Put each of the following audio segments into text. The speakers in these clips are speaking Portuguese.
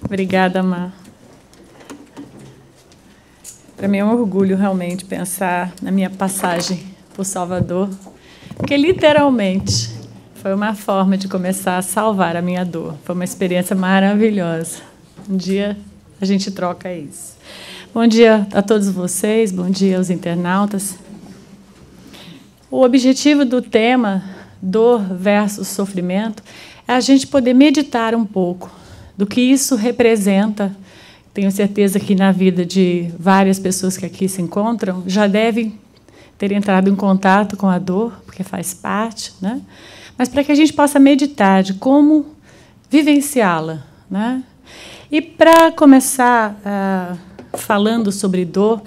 Obrigada, Mar. Para mim é um orgulho realmente pensar na minha passagem por Salvador, porque literalmente foi uma forma de começar a salvar a minha dor. Foi uma experiência maravilhosa. Um dia a gente troca isso. Bom dia a todos vocês, bom dia aos internautas. O objetivo do tema dor versus sofrimento é a gente poder meditar um pouco do que isso representa. Tenho certeza que na vida de várias pessoas que aqui se encontram já devem ter entrado em contato com a dor, porque faz parte, né? Mas para que a gente possa meditar de como vivenciá-la, né? E para começar falando sobre dor,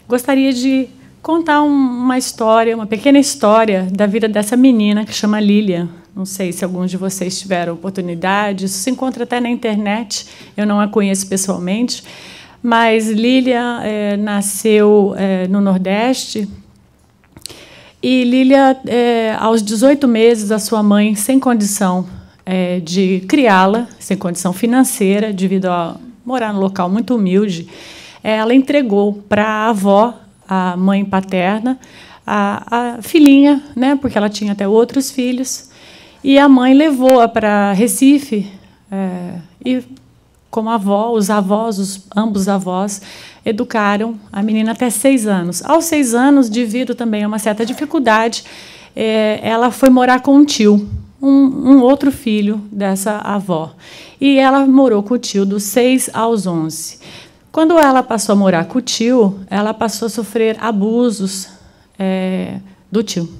gostaria de contar uma história, uma pequena história da vida dessa menina que chama Lilian. Não sei se alguns de vocês tiveram oportunidade, isso se encontra até na internet, eu não a conheço pessoalmente, mas Lilian nasceu no Nordeste, e Lilian, aos 18 meses, a sua mãe, sem condição de criá-la, sem condição financeira, devido a morar num local muito humilde, ela entregou para a avó, a mãe paterna, a filhinha, né, porque ela tinha até outros filhos, e a mãe levou-a para Recife, e, como avó, os avós, ambos avós, educaram a menina até 6 anos. Aos 6 anos, devido também a uma certa dificuldade, ela foi morar com um tio, um outro filho dessa avó. E ela morou com o tio dos 6 aos 11. Quando ela passou a morar com o tio, ela passou a sofrer abusos do tio.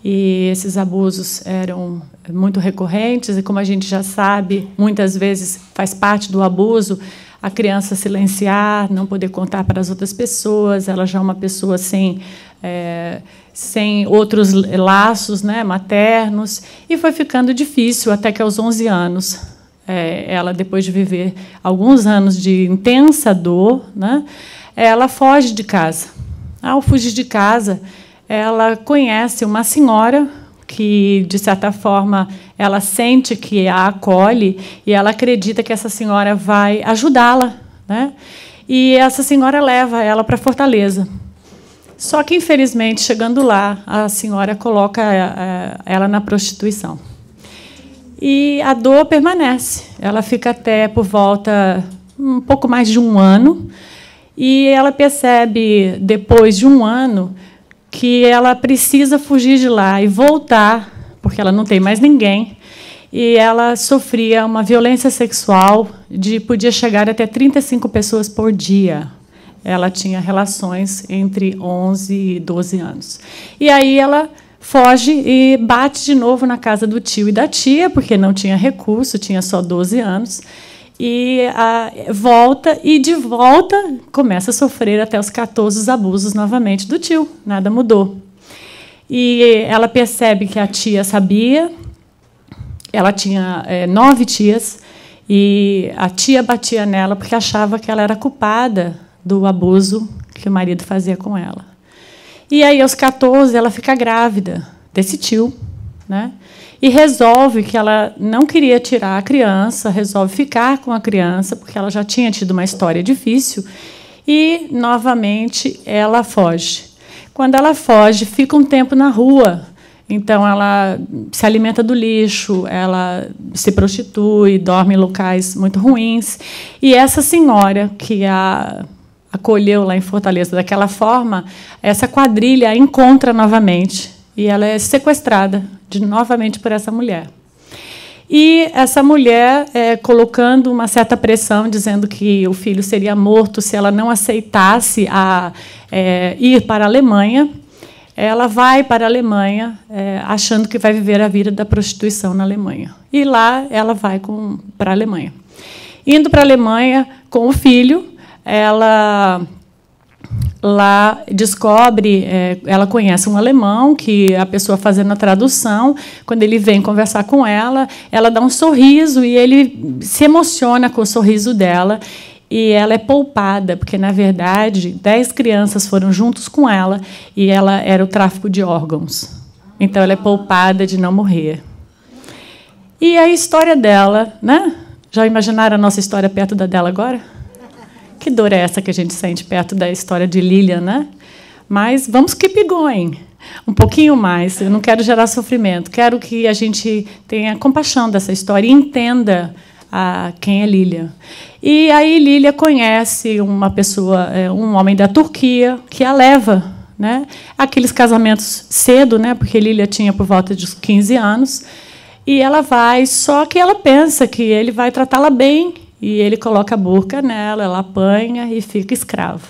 E esses abusos eram muito recorrentes, e, como a gente já sabe, muitas vezes faz parte do abuso a criança silenciar, não poder contar para as outras pessoas, ela já é uma pessoa sem outros laços, né, maternos, e foi ficando difícil até que, aos 11 anos, ela, depois de viver alguns anos de intensa dor, né, ela foge de casa. Ao fugir de casa, ela conhece uma senhora que, de certa forma, ela sente que a acolhe e ela acredita que essa senhora vai ajudá-la, né? E essa senhora leva ela para Fortaleza. Só que, infelizmente, chegando lá, a senhora coloca ela na prostituição. E a dor permanece. Ela fica até por volta um pouco mais de 1 ano, e ela percebe, depois de 1 ano, que ela precisa fugir de lá e voltar, porque ela não tem mais ninguém, e ela sofria uma violência sexual podia chegar até 35 pessoas por dia. Ela tinha relações entre 11 e 12 anos. E aí ela foge e bate de novo na casa do tio e da tia, porque não tinha recurso, tinha só 12 anos, e volta, e de volta começa a sofrer até os 14 os abusos novamente do tio. Nada mudou. E ela percebe que a tia sabia, ela tinha 9 tias, e a tia batia nela porque achava que ela era culpada do abuso que o marido fazia com ela. E aí, aos 14, ela fica grávida desse tio, né? E resolve que ela não queria tirar a criança, resolve ficar com a criança, porque ela já tinha tido uma história difícil, e, novamente, ela foge. Quando ela foge, fica um tempo na rua. Então, ela se alimenta do lixo, ela se prostitui, dorme em locais muito ruins. E essa senhora, que a acolheu lá em Fortaleza daquela forma, essa quadrilha a encontra novamente, e ela é sequestrada novamente por essa mulher. E essa mulher, colocando uma certa pressão, dizendo que o filho seria morto se ela não aceitasse ir para a Alemanha, ela vai para a Alemanha, achando que vai viver a vida da prostituição na Alemanha. E lá ela vai para a Alemanha. Indo para a Alemanha com o filho, ela lá descobre, ela conhece um alemão, que a pessoa fazendo a tradução, quando ele vem conversar com ela dá um sorriso, e ele se emociona com o sorriso dela, e ela é poupada, porque, na verdade, 10 crianças foram juntos com ela, e ela era o tráfico de órgãos. Então, ela é poupada de não morrer. E a história dela, né, Já imaginaram a nossa história perto da dela agora? Que dor é essa que a gente sente perto da história de Lilian, né? Mas vamos keep going. Um pouquinho mais. Eu não quero gerar sofrimento. Quero que a gente tenha compaixão dessa história e entenda quem é Lilian. E aí Lilian conhece uma pessoa, um homem da Turquia, que a leva, né? Aqueles casamentos cedo, né? Porque Lilian tinha por volta de 15 anos. E ela vai, só que ela pensa que ele vai tratá-la bem, e ele coloca a burca nela, ela apanha e fica escrava.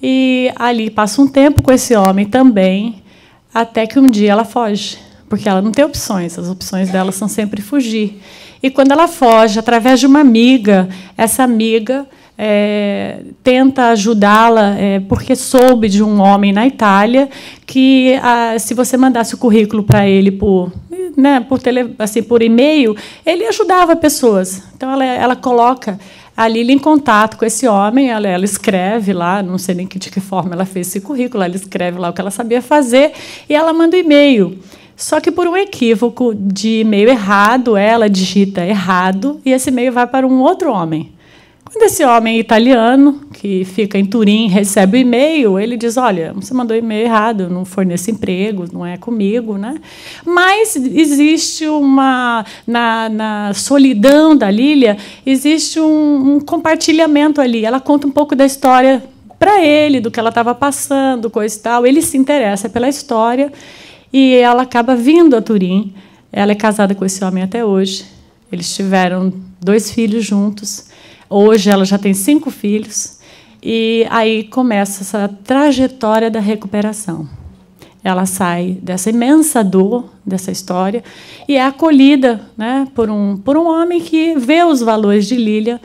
E ali passa um tempo com esse homem também, até que um dia ela foge, porque ela não tem opções, as opções dela são sempre fugir. E quando ela foge, através de uma amiga, essa amiga tenta ajudá-la, porque soube de um homem na Itália que, se você mandasse o currículo para ele por e-mail, ele ajudava pessoas. Então, ela coloca a Lilian em contato com esse homem, ela escreve lá, não sei nem de que forma ela fez esse currículo, ela escreve lá o que ela sabia fazer, e ela manda o e-mail. Só que, por um equívoco de e-mail errado, ela digita errado, e esse e-mail vai para um outro homem. Quando esse homem italiano, que fica em Turim, recebe o e-mail, ele diz, olha, você mandou e-mail errado, eu não forneço emprego, não é comigo, né? Mas existe na solidão da Lilian, existe um compartilhamento ali. Ela conta um pouco da história para ele, do que ela estava passando, coisa e tal. Ele se interessa pela história e ela acaba vindo a Turim. Ela é casada com esse homem até hoje. Eles tiveram 2 filhos juntos. Hoje ela já tem 5 filhos, e aí começa essa trajetória da recuperação. Ela sai dessa imensa dor, dessa história, e é acolhida, né, por um homem que vê os valores de Lilian,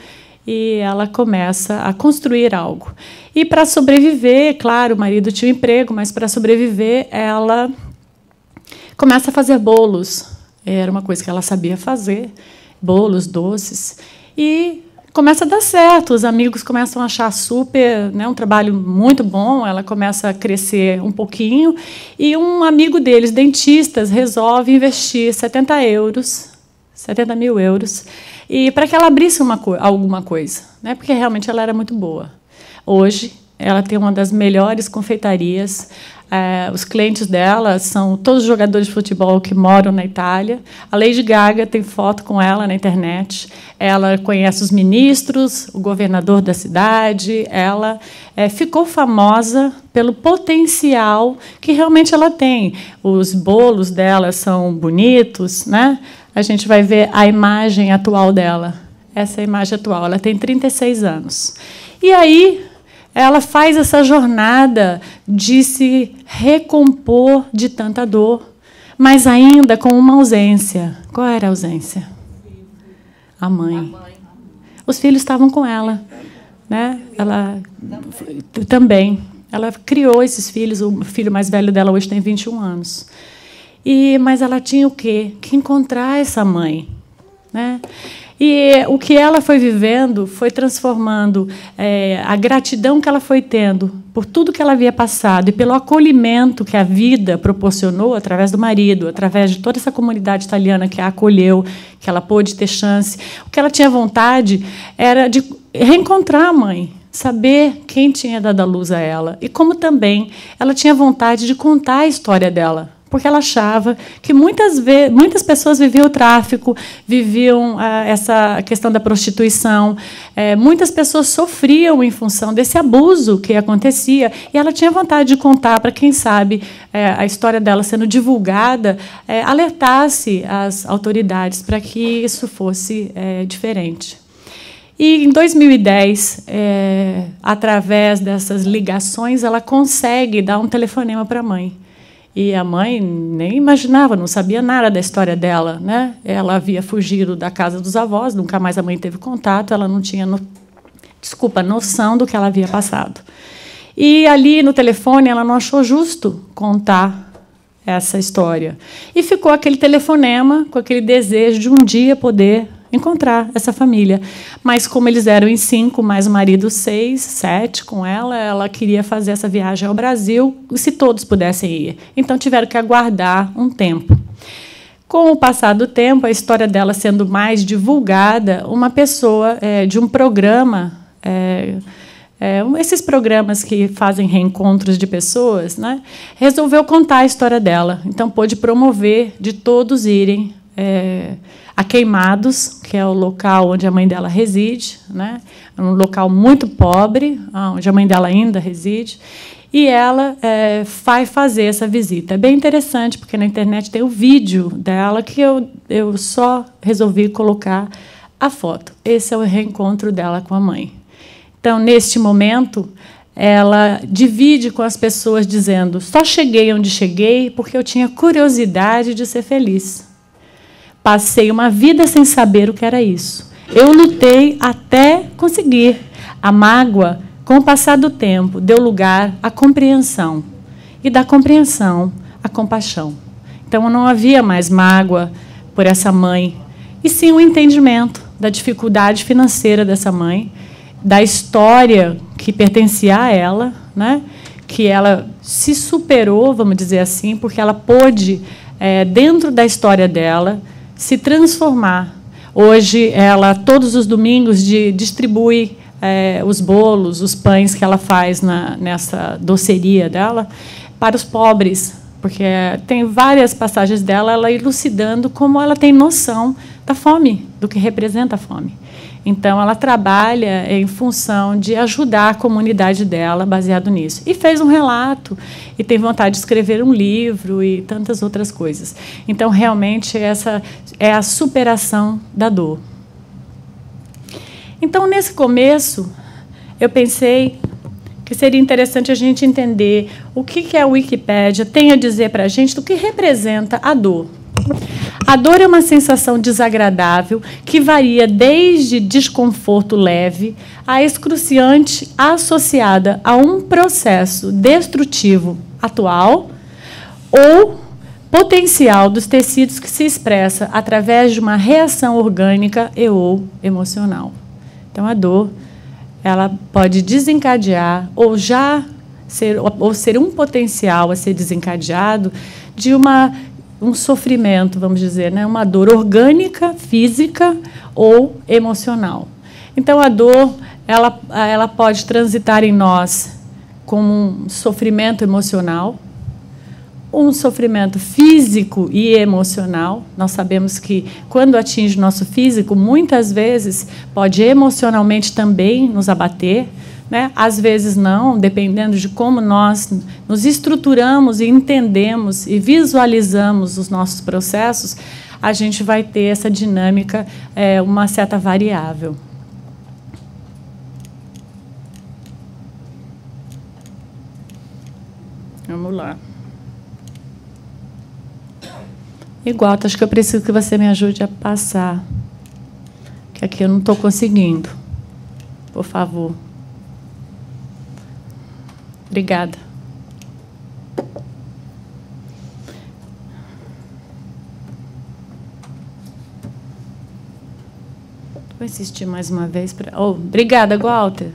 e ela começa a construir algo. E, para sobreviver, claro, o marido tinha um emprego, mas, para sobreviver, ela começa a fazer bolos. Era uma coisa que ela sabia fazer, bolos, doces, e começa a dar certo, os amigos começam a achar super, né, um trabalho muito bom, ela começa a crescer um pouquinho, e um amigo deles, dentistas, resolve investir 70 mil euros, e para que ela abrisse alguma coisa, né, porque realmente ela era muito boa. Hoje, ela tem uma das melhores confeitarias. Os clientes dela são todos os jogadores de futebol que moram na Itália. A Lady Gaga tem foto com ela na internet. Ela conhece os ministros, o governador da cidade. Ela ficou famosa pelo potencial que realmente ela tem. Os bolos dela são bonitos, né? A gente vai ver a imagem atual dela. Essa é a imagem atual. Ela tem 36 anos. E aí ela faz essa jornada de se recompor de tanta dor, mas ainda com uma ausência. Qual era a ausência? A mãe. Os filhos estavam com ela, né? Ela também. Ela criou esses filhos. O filho mais velho dela hoje tem 21 anos. Mas ela tinha o quê? Que encontrar essa mãe, né? E o que ela foi vivendo foi transformando a gratidão que ela foi tendo por tudo que ela havia passado e pelo acolhimento que a vida proporcionou através do marido, através de toda essa comunidade italiana que a acolheu, que ela pôde ter chance. O que ela tinha vontade era de reencontrar a mãe, saber quem tinha dado a luz a ela. E como também ela tinha vontade de contar a história dela, porque ela achava que muitas pessoas viviam o tráfico, viviam essa questão da prostituição, muitas pessoas sofriam em função desse abuso que acontecia, e ela tinha vontade de contar para quem sabe a história dela sendo divulgada, alertasse as autoridades para que isso fosse diferente. E, em 2010, através dessas ligações, ela consegue dar um telefonema para a mãe. E a mãe nem imaginava, não sabia nada da história dela, né? Ela havia fugido da casa dos avós, nunca mais a mãe teve contato, ela não tinha noção do que ela havia passado. E ali no telefone ela não achou justo contar essa história. E ficou aquele telefonema com aquele desejo de um dia poder encontrar essa família. Mas, como eles eram em 5, mais o marido 6, 7 com ela, ela queria fazer essa viagem ao Brasil, se todos pudessem ir. Então, tiveram que aguardar um tempo. Com o passar do tempo, a história dela sendo mais divulgada, uma pessoa de um programa, esses programas que fazem reencontros de pessoas, né, resolveu contar a história dela. Então, pôde promover de todos irem a Queimados, que é o local onde a mãe dela reside, né, um local muito pobre, onde a mãe dela ainda reside, e ela vai fazer essa visita. É bem interessante, porque na internet tem o vídeo dela, que eu só resolvi colocar a foto. Esse é o reencontro dela com a mãe. Então, neste momento, ela divide com as pessoas, dizendo: só cheguei onde cheguei porque eu tinha curiosidade de ser feliz. Passei uma vida sem saber o que era isso. Eu lutei até conseguir. A mágoa, com o passar do tempo, deu lugar à compreensão. E da compreensão, à compaixão. Então, não havia mais mágoa por essa mãe, e sim o entendimento da dificuldade financeira dessa mãe, da história que pertencia a ela, né, que ela se superou, vamos dizer assim, porque ela pôde, dentro da história dela, se transformar. Hoje, ela, todos os domingos, distribui os bolos, os pães que ela faz nessa doceria dela para os pobres, porque tem várias passagens dela, ela elucidando como ela tem noção da fome, do que representa a fome. Então, ela trabalha em função de ajudar a comunidade dela, baseado nisso. E fez um relato, e tem vontade de escrever um livro e tantas outras coisas. Então, realmente, essa é a superação da dor. Então, nesse começo, eu pensei que seria interessante a gente entender o que a Wikipédia tem a dizer para a gente do que representa a dor. A dor é uma sensação desagradável que varia desde desconforto leve a excruciante associada a um processo destrutivo atual ou potencial dos tecidos que se expressa através de uma reação orgânica ou emocional. Então, a dor, ela pode desencadear ou ser um potencial a ser desencadeado de um sofrimento, vamos dizer, né? Uma dor orgânica, física ou emocional. Então, a dor, ela pode transitar em nós como um sofrimento emocional, um sofrimento físico e emocional. Nós sabemos que, quando atinge o nosso físico, muitas vezes pode emocionalmente também nos abater, né? Às vezes não, dependendo de como nós nos estruturamos e entendemos e visualizamos os nossos processos, a gente vai ter essa dinâmica, uma certa variável. Vamos lá. Igual, acho que eu preciso que você me ajude a passar, que aqui eu não estou conseguindo. Por favor. Obrigada. Vou insistir mais uma vez. Obrigada, Walter.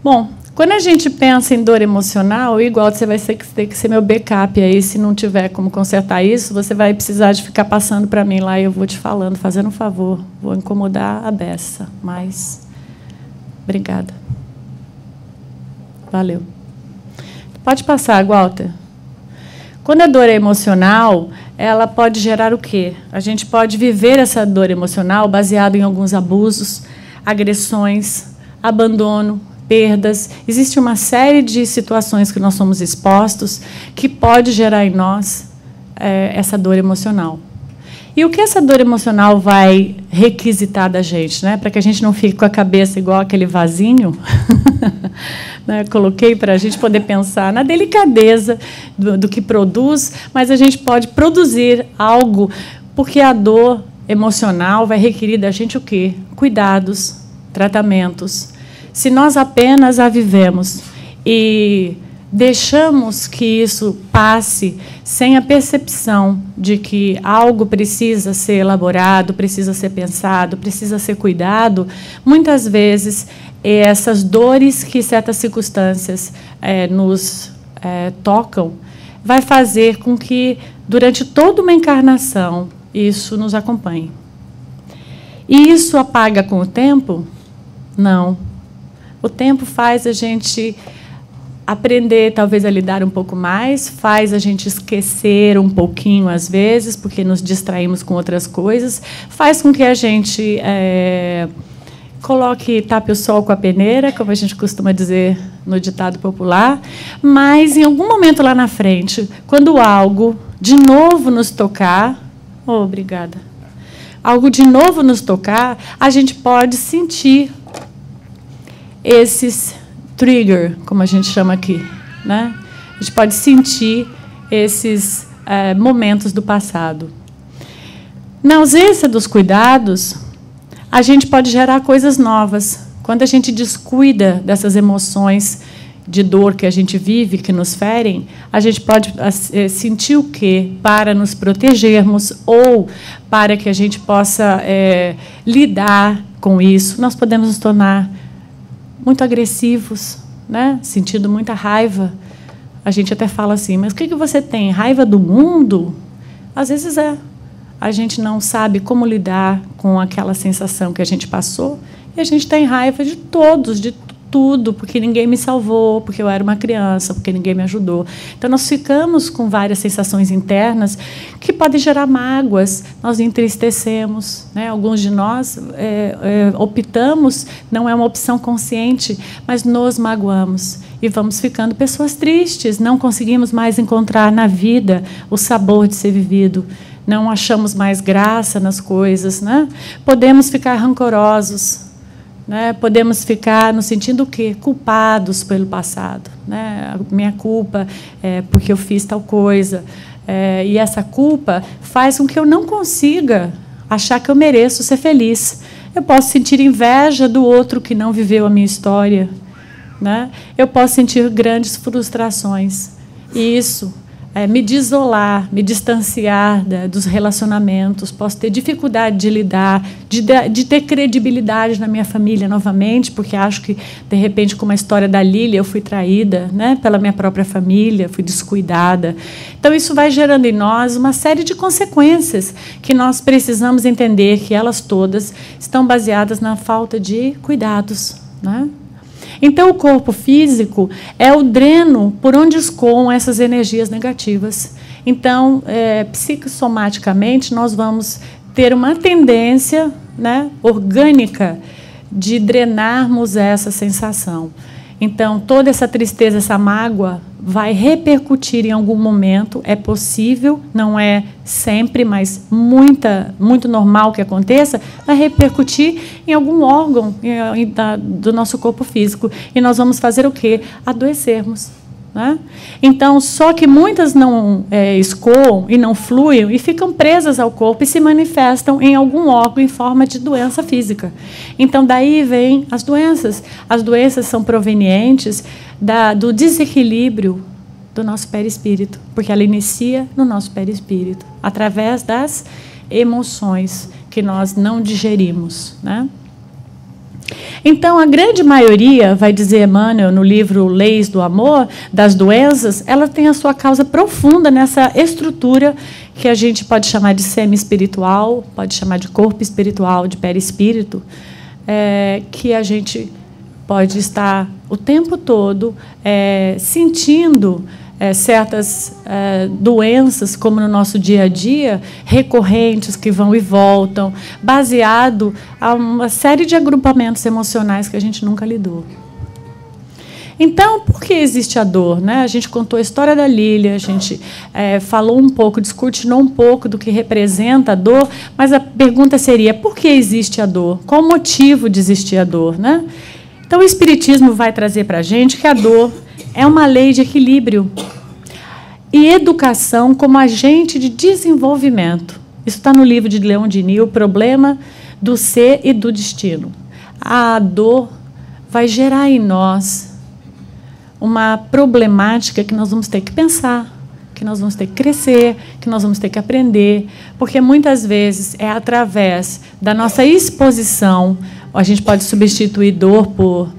Bom, quando a gente pensa em dor emocional, igual você vai ter que ser meu backup aí, se não tiver como consertar isso, você vai precisar de ficar passando para mim lá e eu vou te falando, fazendo um favor. Vou incomodar a beça, mas obrigada. Valeu. Pode passar, Walter. Quando a dor é emocional, ela pode gerar o quê? A gente pode viver essa dor emocional baseado em alguns abusos, agressões, abandono, perdas. Existe uma série de situações que nós somos expostos que pode gerar em nós essa dor emocional. E o que essa dor emocional vai requisitar da gente, né? Para que a gente não fique com a cabeça igual aquele vasinho, né? Coloquei para a gente poder pensar na delicadeza do que produz, mas a gente pode produzir algo, porque a dor emocional vai requerer da gente o quê? Cuidados, tratamentos. Se nós apenas a vivemos e deixamos que isso passe sem a percepção de que algo precisa ser elaborado, precisa ser pensado, precisa ser cuidado, muitas vezes essas dores que certas circunstâncias nos tocam vai fazer com que durante toda uma encarnação, isso nos acompanhe. E isso apaga com o tempo? Não. O tempo faz a gente aprender, talvez, a lidar um pouco mais, faz a gente esquecer um pouquinho, às vezes, porque nos distraímos com outras coisas, faz com que a gente tape o sol com a peneira, como a gente costuma dizer no ditado popular, mas, em algum momento lá na frente, quando algo de novo nos tocar, obrigada, algo de novo nos tocar, a gente pode sentir esses trigger, como a gente chama aqui, né? A gente pode sentir esses momentos do passado. Na ausência dos cuidados, a gente pode gerar coisas novas. Quando a gente descuida dessas emoções de dor que a gente vive, que nos ferem, a gente pode sentir o quê? Para nos protegermos ou para que a gente possa lidar com isso. Nós podemos nos tornar muito agressivos, né? Sentindo muita raiva. A gente até fala assim, mas o que você tem? Raiva do mundo? Às vezes a gente não sabe como lidar com aquela sensação que a gente passou e a gente tem raiva de todos, de tudo, porque ninguém me salvou, porque eu era uma criança, porque ninguém me ajudou. Então, nós ficamos com várias sensações internas que podem gerar mágoas, nós entristecemos, né? Alguns de nós optamos, não é uma opção consciente, mas nos magoamos e vamos ficando pessoas tristes, não conseguimos mais encontrar na vida o sabor de ser vivido, não achamos mais graça nas coisas, né? Podemos ficar rancorosos, né? Podemos ficar no sentido o quê? Culpados pelo passado, né? A minha culpa é porque eu fiz tal coisa. E essa culpa faz com que eu não consiga achar que eu mereço ser feliz. Eu posso sentir inveja do outro que não viveu a minha história, né? Eu posso sentir grandes frustrações. E isso me isolar, me distanciar dos relacionamentos, posso ter dificuldade de lidar, de ter credibilidade na minha família novamente, porque acho que, de repente, como a história da Lília, eu fui traída, né, pela minha própria família, fui descuidada. Então, isso vai gerando em nós uma série de consequências que nós precisamos entender que elas todas estão baseadas na falta de cuidados, né? Então, o corpo físico é o dreno por onde escoam essas energias negativas. Então, psicossomaticamente, nós vamos ter uma tendência, né, orgânica de drenarmos essa sensação. Então, toda essa tristeza, essa mágoa, vai repercutir em algum momento, é possível, não é sempre, mas muito normal que aconteça, vai repercutir em algum órgão do nosso corpo físico. E nós vamos fazer o quê? Adoecermos, né? Então, só que muitas não escoam e não fluem e ficam presas ao corpo e se manifestam em algum órgão em forma de doença física. Então, daí vem as doenças. As doenças são provenientes do desequilíbrio do nosso perispírito, porque ela inicia no nosso perispírito, através das emoções que nós não digerimos, né? Então, a grande maioria, vai dizer Emmanuel no livro Leis do Amor, das doenças, ela tem a sua causa profunda nessa estrutura que a gente pode chamar de semi-espiritual, pode chamar de corpo espiritual, de perispírito, que a gente pode estar o tempo todo sentindo certas doenças, como no nosso dia a dia, recorrentes, que vão e voltam, baseado a uma série de agrupamentos emocionais que a gente nunca lidou. Então, por que existe a dor, né? A gente contou a história da Lília, a gente falou um pouco, descortinou um pouco do que representa a dor, mas a pergunta seria, por que existe a dor? Qual o motivo de existir a dor, né? Então, o Espiritismo vai trazer para a gente que a dor é uma lei de equilíbrio e educação como agente de desenvolvimento. Isso está no livro de Leon Denis, O Problema do Ser e do Destino. A dor vai gerar em nós uma problemática que nós vamos ter que pensar, que nós vamos ter que crescer, que nós vamos ter que aprender, porque muitas vezes é através da nossa exposição, a gente pode substituir dor por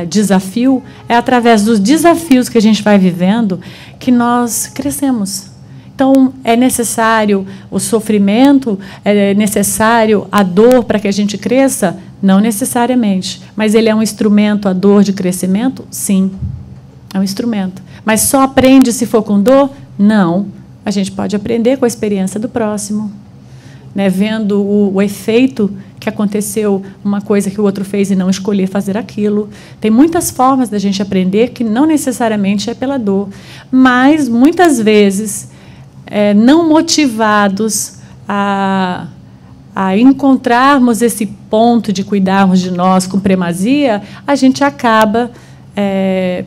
desafio, é através dos desafios que a gente vai vivendo que nós crescemos, Então, é necessário o sofrimento, é necessário a dor para que a gente cresça? Não necessariamente. Mas ele é um instrumento, a dor, de crescimento? Sim, é um instrumento. Mas só aprende se for com dor? Não. A gente pode aprender com a experiência do próximo, né? Vendo o efeito que aconteceu, uma coisa que o outro fez e não escolher fazer aquilo. Tem muitas formas da gente aprender que não necessariamente é pela dor, mas, muitas vezes, não motivados a encontrarmos esse ponto de cuidarmos de nós com primazia, a gente acaba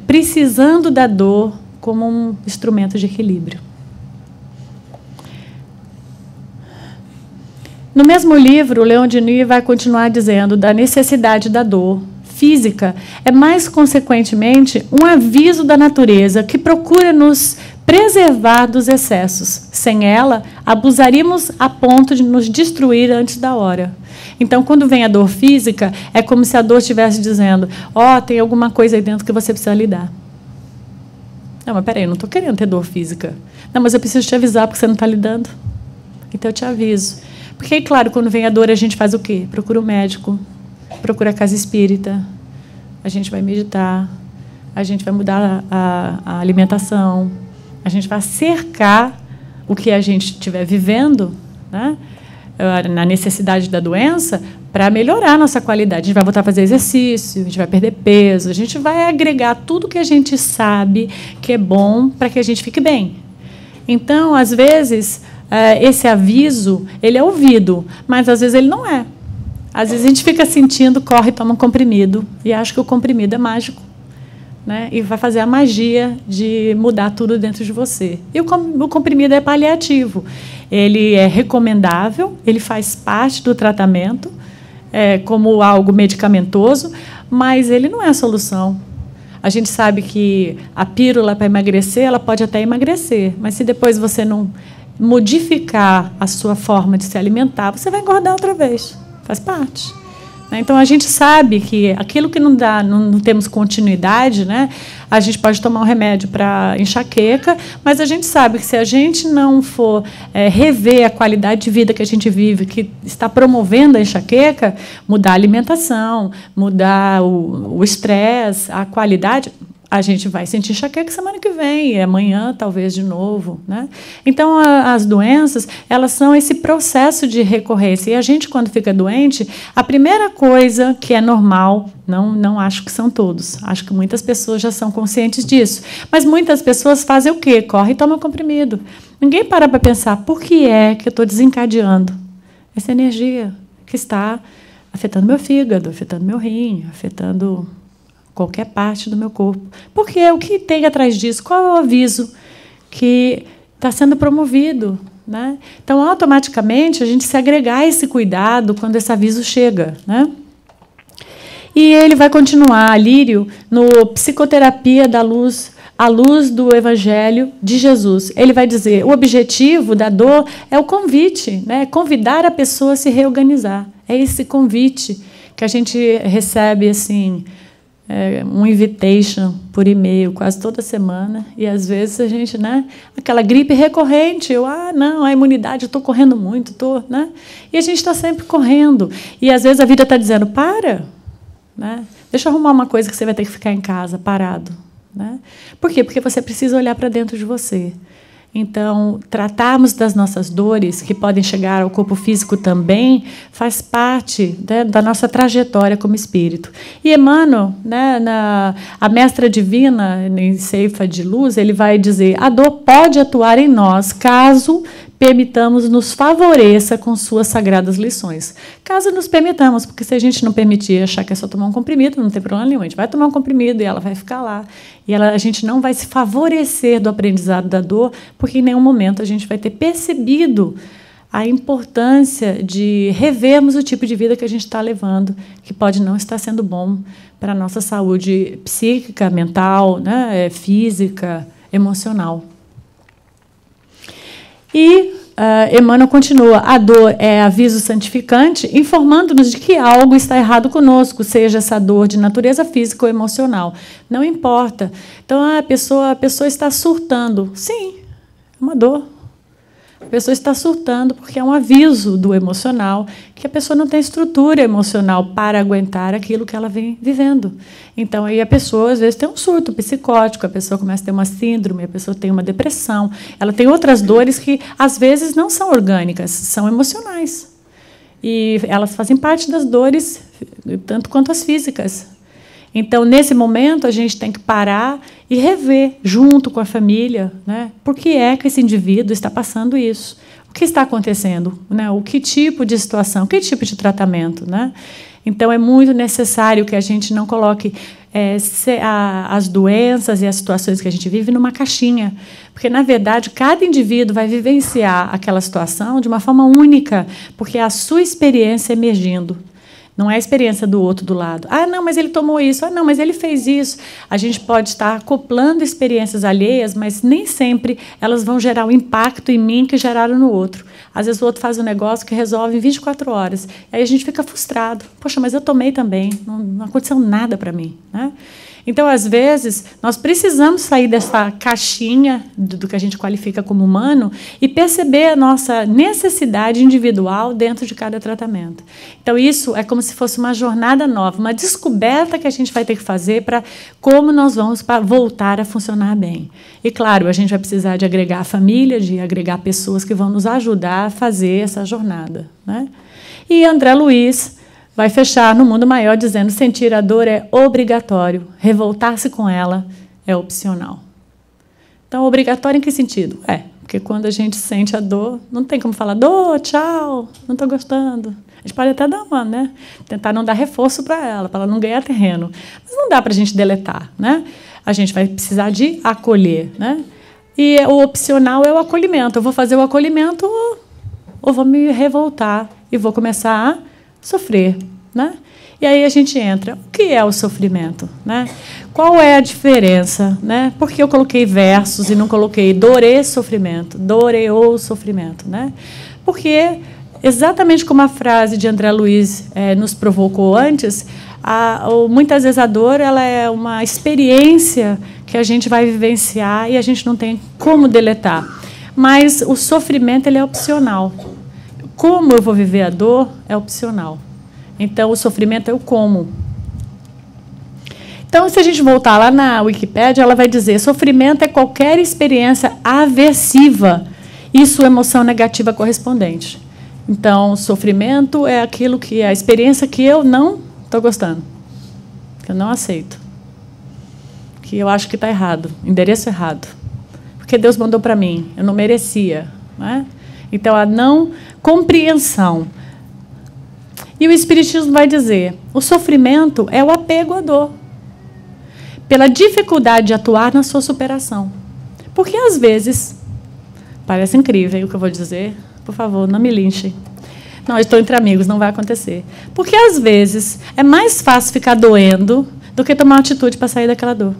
precisando da dor como um instrumento de equilíbrio. No mesmo livro, Leon Denis vai continuar dizendo da necessidade da dor física, é mais consequentemente um aviso da natureza que procura nos preservar dos excessos. Sem ela, abusaríamos a ponto de nos destruir antes da hora. Então, quando vem a dor física, é como se a dor estivesse dizendo: tem alguma coisa aí dentro que você precisa lidar. Não, mas peraí, eu não estou querendo ter dor física. Não, mas eu preciso te avisar porque você não está lidando. Então, eu te aviso. Porque, claro, quando vem a dor, a gente faz o quê? Procura o médico, procura a casa espírita, a gente vai meditar, a gente vai mudar a alimentação, a gente vai cercar o que a gente estiver vivendo, né, na necessidade da doença, para melhorar a nossa qualidade. A gente vai voltar a fazer exercício, a gente vai perder peso, a gente vai agregar tudo que a gente sabe que é bom para que a gente fique bem. Então, às vezes, esse aviso, ele é ouvido, mas às vezes ele não é. Às vezes a gente fica sentindo, corre, toma um comprimido, e acha que o comprimido é mágico, né? E vai fazer a magia de mudar tudo dentro de você. E o comprimido é paliativo. Ele é recomendável, ele faz parte do tratamento, como algo medicamentoso, mas ele não é a solução. A gente sabe que a pílula para emagrecer, ela pode até emagrecer, mas se depois você não modificar a sua forma de se alimentar, você vai engordar outra vez. Faz parte. Então, a gente sabe que aquilo que não temos continuidade, né, a gente pode tomar um remédio para enxaqueca, mas a gente sabe que se a gente não for rever a qualidade de vida que a gente vive, que está promovendo a enxaqueca, mudar a alimentação, mudar o estresse, a qualidade, a gente vai sentir enxaqueca semana que vem, e amanhã talvez de novo, né? Então, as doenças, elas são esse processo de recorrência. E a gente, quando fica doente, a primeira coisa que é normal, não acho que são todos, acho que muitas pessoas já são conscientes disso, mas muitas pessoas fazem o quê? Corre e toma comprimido. Ninguém para pensar, por que é que eu estou desencadeando essa energia que está afetando meu fígado, afetando meu rim, afetando qualquer parte do meu corpo. Porque o que tem atrás disso? Qual é o aviso que está sendo promovido, né? Então, automaticamente, a gente se agregar a esse cuidado quando esse aviso chega, né? E ele vai continuar, Lírio, no Psicoterapia da Luz, à luz do Evangelho de Jesus. Ele vai dizer, o objetivo da dor é o convite, né? Convidar a pessoa a se reorganizar. É esse convite que a gente recebe, assim, um invitation por e-mail quase toda semana, e às vezes a gente, né, aquela gripe recorrente, não, a imunidade, eu estou correndo muito, né? E a gente está sempre correndo, e às vezes a vida está dizendo, para, né? Deixa eu arrumar uma coisa que você vai ter que ficar em casa, parado, né? Por quê? Porque você precisa olhar para dentro de você. Então, tratarmos das nossas dores, que podem chegar ao corpo físico também, faz parte, né, da nossa trajetória como espírito. E Emmanuel, né, a mestra divina, em Ceifa de Luz, ele vai dizer, a dor pode atuar em nós, caso permitamos nos favoreça com suas sagradas lições. Caso nos permitamos, porque se a gente não permitir achar que é só tomar um comprimido, não tem problema nenhum, a gente vai tomar um comprimido e ela vai ficar lá. E a gente não vai se favorecer do aprendizado da dor, porque em nenhum momento a gente vai ter percebido a importância de revermos o tipo de vida que a gente está levando, que pode não estar sendo bom para a nossa saúde psíquica, mental, né, física, emocional. E Emmanuel continua, a dor é aviso santificante, informando-nos de que algo está errado conosco, seja essa dor de natureza física ou emocional. Não importa. Então, a pessoa está surtando. Sim, é uma dor. A pessoa está surtando porque é um aviso do emocional, que a pessoa não tem estrutura emocional para aguentar aquilo que ela vem vivendo. Então, aí a pessoa, às vezes, tem um surto psicótico, a pessoa começa a ter uma síndrome, a pessoa tem uma depressão, ela tem outras dores que, às vezes, não são orgânicas, são emocionais. E elas fazem parte das dores, tanto quanto as físicas. Então, nesse momento, a gente tem que parar e rever, junto com a família, né, por que é que esse indivíduo está passando isso. O que está acontecendo? Né, o que tipo de situação, que tipo de tratamento. Né? Então, é muito necessário que a gente não coloque as doenças e as situações que a gente vive numa caixinha. Porque, na verdade, cada indivíduo vai vivenciar aquela situação de uma forma única, porque é a sua experiência emergindo. Não é a experiência do outro do lado. Ah, não, mas ele tomou isso. Ah, não, mas ele fez isso. A gente pode estar acoplando experiências alheias, mas nem sempre elas vão gerar o impacto em mim que geraram no outro. Às vezes o outro faz um negócio que resolve em 24 horas. Aí a gente fica frustrado. Poxa, mas eu tomei também. Não aconteceu nada para mim. Né? Então, às vezes, nós precisamos sair dessa caixinha do que a gente qualifica como humano e perceber a nossa necessidade individual dentro de cada tratamento. Então, isso é como se fosse uma jornada nova, uma descoberta que a gente vai ter que fazer para como nós vamos voltar a funcionar bem. E, claro, a gente vai precisar de agregar a família, de agregar pessoas que vão nos ajudar a fazer essa jornada. Né? E André Luiz vai fechar no mundo maior dizendo: sentir a dor é obrigatório, revoltar-se com ela é opcional. Então, obrigatório em que sentido? Porque quando a gente sente a dor, não tem como falar: dor, tchau, não estou gostando. A gente pode até dar uma, né? Tentar não dar reforço para ela não ganhar terreno. Mas não dá para a gente deletar. Né? A gente vai precisar de acolher. Né? E o opcional é o acolhimento. Eu vou fazer o acolhimento ou vou me revoltar e vou começar a sofrer. Né? E aí a gente entra. O que é o sofrimento? Né? Qual é a diferença? Né? Por que eu coloquei versos e não coloquei dor e sofrimento? Dor e ou sofrimento? Né? Porque, exatamente como a frase de André Luiz nos provocou antes, muitas vezes a dor ela é uma experiência que a gente vai vivenciar e a gente não tem como deletar. Mas o sofrimento ele é opcional. Como eu vou viver a dor é opcional. Então, o sofrimento é o como. Então, se a gente voltar lá na Wikipédia, ela vai dizer: sofrimento é qualquer experiência aversiva e sua emoção negativa correspondente. Então, sofrimento é aquilo que é a experiência que eu não estou gostando, que eu não aceito, que eu acho que está errado, endereço errado, porque Deus mandou para mim, eu não merecia. Né? Então, a não compreensão. E o Espiritismo vai dizer: o sofrimento é o apego à dor, pela dificuldade de atuar na sua superação. Porque, às vezes, parece incrível o que eu vou dizer, por favor, não me linchem. Não, eu estou entre amigos, não vai acontecer. Porque, às vezes, é mais fácil ficar doendo do que tomar uma atitude para sair daquela dor.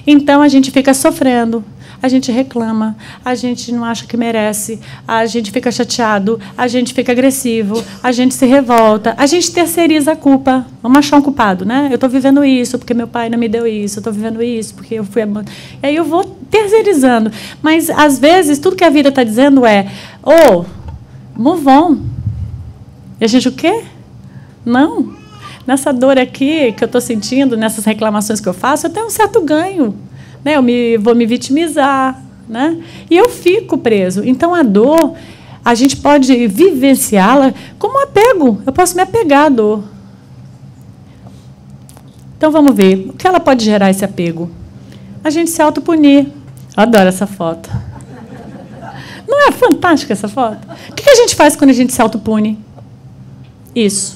Então, a gente fica sofrendo, a gente reclama, a gente não acha que merece, a gente fica chateado, a gente fica agressivo, a gente se revolta, a gente terceiriza a culpa. Vamos achar um culpado, né? Eu estou vivendo isso porque meu pai não me deu isso, eu estou vivendo isso porque eu fui... E aí eu vou terceirizando. Mas, às vezes, tudo que a vida está dizendo é: move on. E a gente o quê? Não. Nessa dor aqui que eu estou sentindo, nessas reclamações que eu faço, eu tenho um certo ganho. Né? Eu vou me vitimizar. Né? E eu fico preso. Então, a dor, a gente pode vivenciá-la como um apego. Eu posso me apegar à dor. Então, vamos ver. O que ela pode gerar, esse apego? A gente se autopunir. Eu adoro essa foto. Não é fantástica essa foto? O que a gente faz quando a gente se autopune? Isso.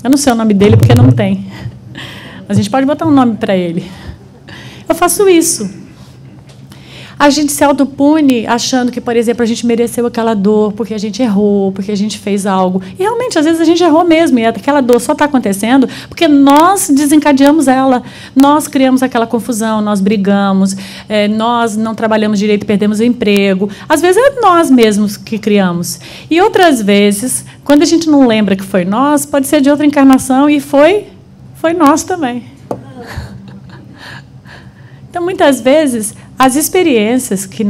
Eu não sei o nome dele porque não tem. A gente pode botar um nome para ele. Eu faço isso. A gente se autopune achando que, por exemplo, a gente mereceu aquela dor porque a gente errou, porque a gente fez algo. E, realmente, às vezes, a gente errou mesmo. E aquela dor só está acontecendo porque nós desencadeamos ela. Nós criamos aquela confusão, nós brigamos, nós não trabalhamos direito, perdemos o emprego. Às vezes, é nós mesmos que criamos. E, outras vezes, quando a gente não lembra que foi nós, pode ser de outra encarnação e foi nós também. Então, muitas vezes, as experiências que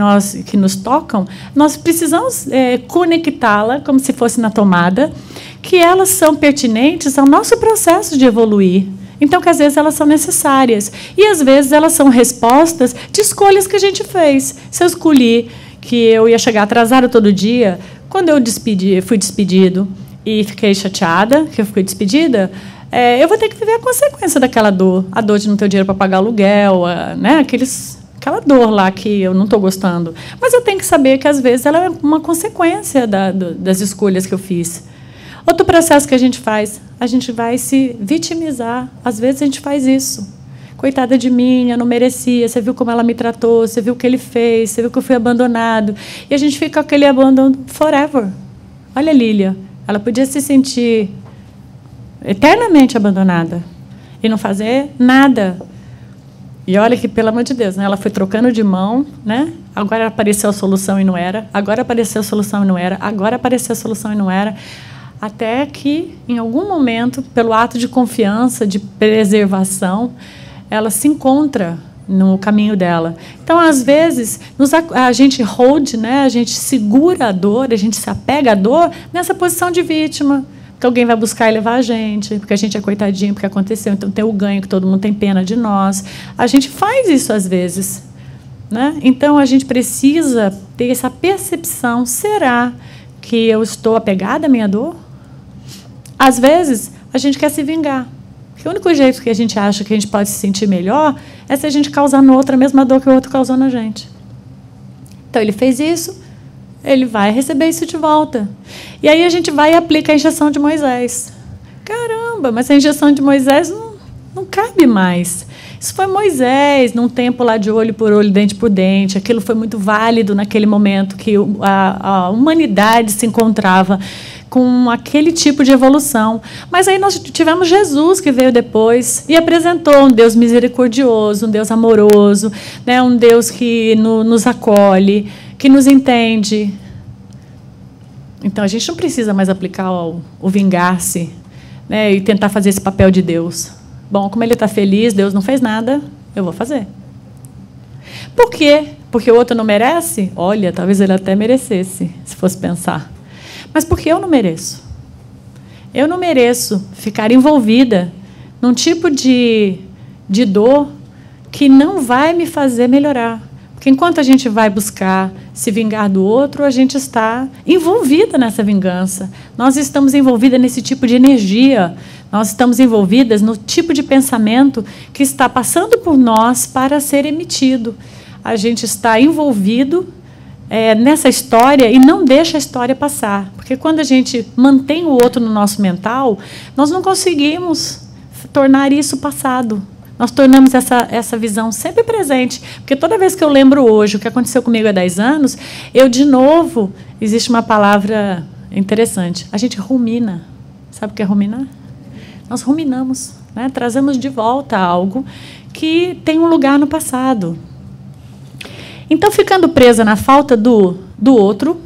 nos tocam, nós precisamos conectá-la como se fosse na tomada, que elas são pertinentes ao nosso processo de evoluir. Então, que às vezes elas são necessárias. E às vezes elas são respostas de escolhas que a gente fez. Se eu escolhi que eu ia chegar atrasada todo dia, quando eu fui despedido e fiquei chateada que eu fui despedida, eu vou ter que viver a consequência daquela dor. A dor de não ter dinheiro para pagar aluguel, né? Aquela dor lá que eu não estou gostando. Mas eu tenho que saber que, às vezes, ela é uma consequência das escolhas que eu fiz. Outro processo que a gente vai se vitimizar. Às vezes a gente faz isso. Coitada de mim, eu não merecia. Você viu como ela me tratou, você viu o que ele fez, você viu que eu fui abandonado. E a gente fica com aquele abandono forever. Olha a Lília. Ela podia se sentir eternamente abandonada e não fazer nada. E olha que, pelo amor de Deus, né? Ela foi trocando de mão, né? Agora apareceu a solução e não era. Agora apareceu a solução e não era. Agora apareceu a solução e não era. Até que, em algum momento, pelo ato de confiança, de preservação, ela se encontra no caminho dela. Então, às vezes, a gente hold, né? A gente segura a dor, a gente se apega à dor nessa posição de vítima. Porque alguém vai buscar e levar a gente, porque a gente é coitadinho, porque aconteceu, então tem o ganho, que todo mundo tem pena de nós. A gente faz isso às vezes, né? Então, a gente precisa ter essa percepção. Será que eu estou apegada à minha dor? Às vezes, a gente quer se vingar. Porque o único jeito que a gente acha que a gente pode se sentir melhor é se a gente causar no outro a mesma dor que o outro causou na gente. Então, ele fez isso, ele vai receber isso de volta. E aí a gente vai e aplica a injeção de Moisés. Caramba, mas a injeção de Moisés não cabe mais. Isso foi Moisés, num tempo lá de olho por olho, dente por dente. Aquilo foi muito válido naquele momento que a humanidade se encontrava com aquele tipo de evolução. Mas aí nós tivemos Jesus, que veio depois e apresentou um Deus misericordioso, um Deus amoroso, né? Um Deus que nos acolhe, que nos entende. Então, a gente não precisa mais aplicar o vingar-se, né, e tentar fazer esse papel de Deus. Bom, como ele está feliz, Deus não fez nada, eu vou fazer. Por quê? Porque o outro não merece? Olha, talvez ele até merecesse, se fosse pensar. Mas por que eu não mereço? Eu não mereço ficar envolvida num tipo de dor que não vai me fazer melhorar. Porque enquanto a gente vai buscar se vingar do outro, a gente está envolvida nessa vingança. Nós estamos envolvidas nesse tipo de energia. Nós estamos envolvidas no tipo de pensamento que está passando por nós para ser emitido. A gente está envolvido nessa história e não deixa a história passar. Porque quando a gente mantém o outro no nosso mental, nós não conseguimos tornar isso passado. Nós tornamos essa visão sempre presente. Porque toda vez que eu lembro hoje o que aconteceu comigo há 10 anos, eu, de novo, existe uma palavra interessante. A gente rumina. Sabe o que é ruminar? Nós ruminamos, né? Trazemos de volta algo que tem um lugar no passado. Então, ficando presa na falta do outro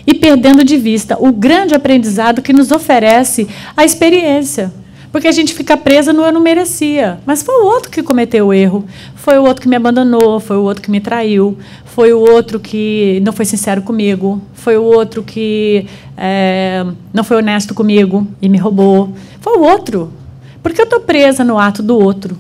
e perdendo de vista o grande aprendizado que nos oferece a experiência. Porque a gente fica presa no eu não merecia. Mas foi o outro que cometeu o erro. Foi o outro que me abandonou. Foi o outro que me traiu. Foi o outro que não foi sincero comigo. Foi o outro que não foi honesto comigo e me roubou. Foi o outro. Porque eu estou presa no ato do outro.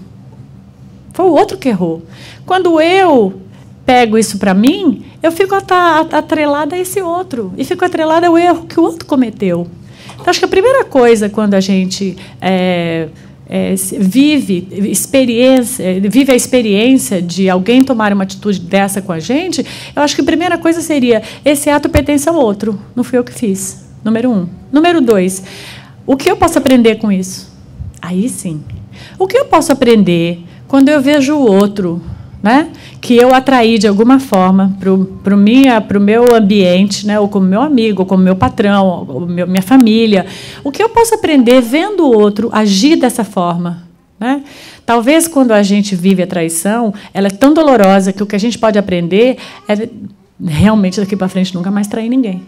Foi o outro que errou. Quando eu pego isso para mim, eu fico atrelada a esse outro. E fico atrelada ao erro que o outro cometeu. Então, acho que a primeira coisa, quando a gente vive a experiência de alguém tomar uma atitude dessa com a gente, eu acho que a primeira coisa seria: esse ato pertence ao outro, não fui eu que fiz. Número 1. Número 2, o que eu posso aprender com isso? Aí sim. O que eu posso aprender quando eu vejo o outro, né, que eu atraí de alguma forma para o meu ambiente, né, ou como meu amigo, ou como meu patrão, ou minha família? O que eu posso aprender vendo o outro agir dessa forma? Né? Talvez quando a gente vive a traição, ela é tão dolorosa que o que a gente pode aprender é realmente daqui para frente nunca mais trair ninguém.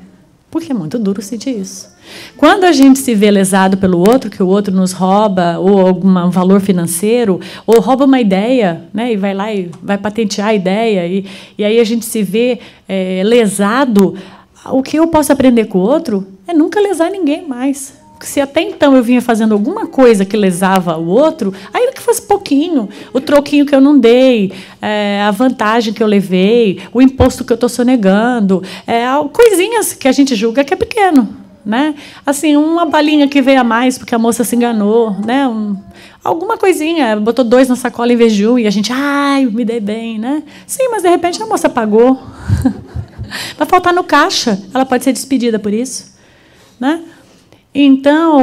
Porque é muito duro sentir isso. Quando a gente se vê lesado pelo outro, que o outro nos rouba, ou algum valor financeiro, ou rouba uma ideia, né, e vai lá e vai patentear a ideia, e aí a gente se vê lesado, o que eu posso aprender com o outro é nunca lesar ninguém mais. Se até então eu vinha fazendo alguma coisa que lesava o outro, ainda que fosse pouquinho, o troquinho que eu não dei, a vantagem que eu levei, o imposto que eu estou sonegando, coisinhas que a gente julga que é pequeno. Né? Assim, uma balinha que veio a mais porque a moça se enganou, né? Alguma coisinha, botou 2 na sacola em vez de 1 e a gente, ai, me dei bem, né? Sim, mas de repente a moça pagou. Vai faltar no caixa, ela pode ser despedida por isso, né? Então,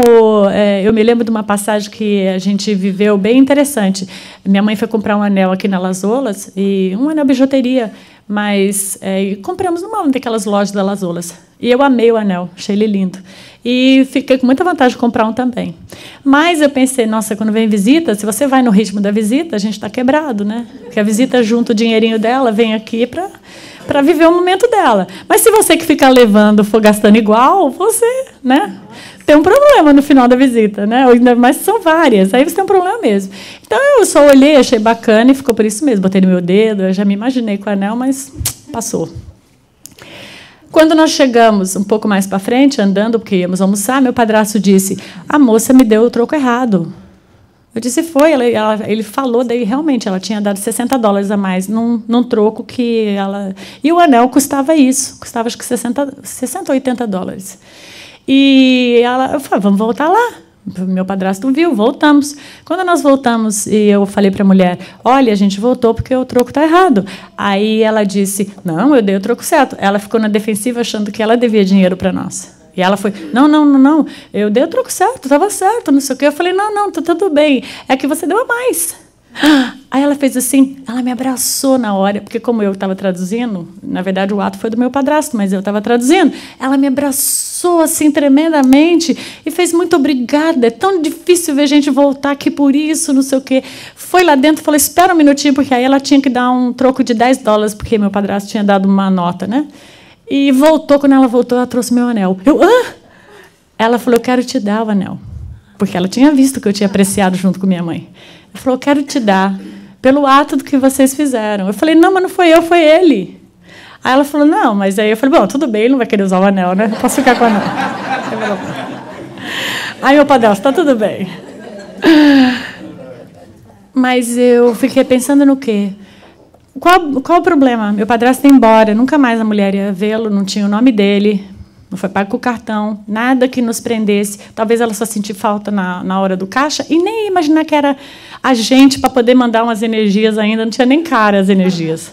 eu me lembro de uma passagem que a gente viveu bem interessante. Minha mãe foi comprar um anel aqui na Las Olas, e um anel bijuteria, mas compramos numa daquelas lojas da Las Olas. E eu amei o anel, achei ele lindo. E fiquei com muita vontade de comprar um também. Mas eu pensei, nossa, quando vem visita, se você vai no ritmo da visita, a gente está quebrado, né? Porque a visita junta o dinheirinho dela, vem aqui para viver o momento dela. Mas se você que ficar levando for gastando igual, você, né, tem um problema no final da visita, né? Ainda mais são várias, aí você tem um problema mesmo. Então eu só olhei, achei bacana e ficou por isso mesmo. Botei no meu dedo, eu já me imaginei com o anel, mas passou. Quando nós chegamos um pouco mais para frente, andando, porque íamos almoçar, meu padrasto disse, a moça me deu o troco errado. Eu disse, foi. Ele falou, daí realmente ela tinha dado $60 a mais num troco que ela... E o anel custava isso, custava acho que 60 ou $80. E eu falei, vamos voltar lá. Meu padrasto viu, voltamos. Quando nós voltamos, e eu falei para a mulher, olha, a gente voltou porque o troco está errado. Aí ela disse, não, eu dei o troco certo. Ela ficou na defensiva achando que ela devia dinheiro para nós. E ela foi, não, eu dei o troco certo, estava certo, não sei o quê. Eu falei, não, tá tudo bem, é que você deu a mais. Aí ela fez assim, ela me abraçou na hora, porque como eu estava traduzindo, na verdade o ato foi do meu padrasto, mas eu estava traduzindo, ela me abraçou assim tremendamente e fez muito obrigada, é tão difícil ver gente voltar aqui por isso, não sei o quê. Foi lá dentro e falou, espera um minutinho, porque aí ela tinha que dar um troco de $10, porque meu padrasto tinha dado uma nota, né? E voltou, quando ela voltou, ela trouxe meu anel. Ela falou, eu quero te dar o anel, porque ela tinha visto que eu tinha apreciado junto com minha mãe. Ela falou, eu quero te dar, pelo ato do que vocês fizeram. Eu falei, não, mas não foi eu, foi ele. Aí ela falou, não, mas aí eu falei, bom, tudo bem, ele não vai querer usar o anel, né? Eu posso ficar com o anel. Aí meu padrasto, está tudo bem. Mas eu fiquei pensando no quê? Qual o problema? Meu padrasto ia embora, nunca mais a mulher ia vê-lo, não tinha o nome dele, não foi pago com o cartão, nada que nos prendesse. Talvez ela só sentisse falta na hora do caixa e nem ia imaginar que era a gente para poder mandar umas energias ainda, não tinha nem cara as energias.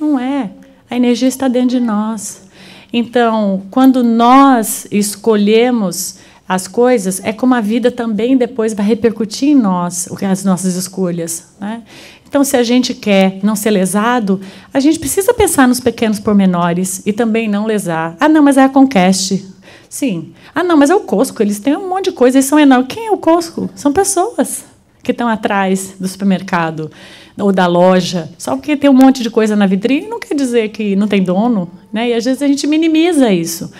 Não é. A energia está dentro de nós. Então, quando nós escolhemos as coisas, é como a vida também depois vai repercutir em nós, as nossas escolhas, né? Então, se a gente quer não ser lesado, a gente precisa pensar nos pequenos pormenores e também não lesar. Ah, não, mas é a Conquest. Sim. Ah, não, mas é o Costco. Eles têm um monte de coisa, eles são enormes. Quem é o Costco? São pessoas que estão atrás do supermercado ou da loja. Só porque tem um monte de coisa na vitrine não quer dizer que não tem dono, né? E, às vezes, a gente minimiza isso.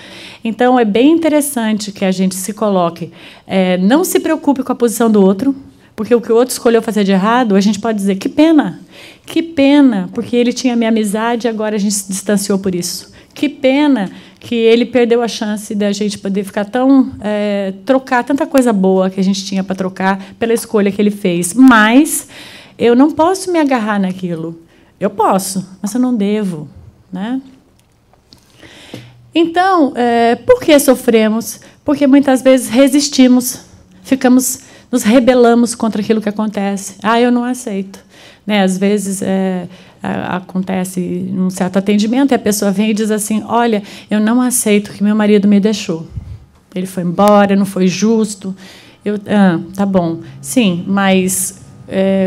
Então, é bem interessante que a gente se coloque. Não se preocupe com a posição do outro, porque o que o outro escolheu fazer de errado, a gente pode dizer, que pena, porque ele tinha minha amizade e agora a gente se distanciou por isso. Que pena que ele perdeu a chance da gente poder ficar trocar tanta coisa boa que a gente tinha para trocar pela escolha que ele fez. Mas eu não posso me agarrar naquilo. Eu posso, mas eu não devo, né? Então, por que sofremos? Porque muitas vezes resistimos, nos rebelamos contra aquilo que acontece. Ah, eu não aceito. Né? Às vezes acontece um certo atendimento e a pessoa vem e diz assim, olha, eu não aceito que meu marido me deixou. Ele foi embora, não foi justo. Tá bom. Sim, mas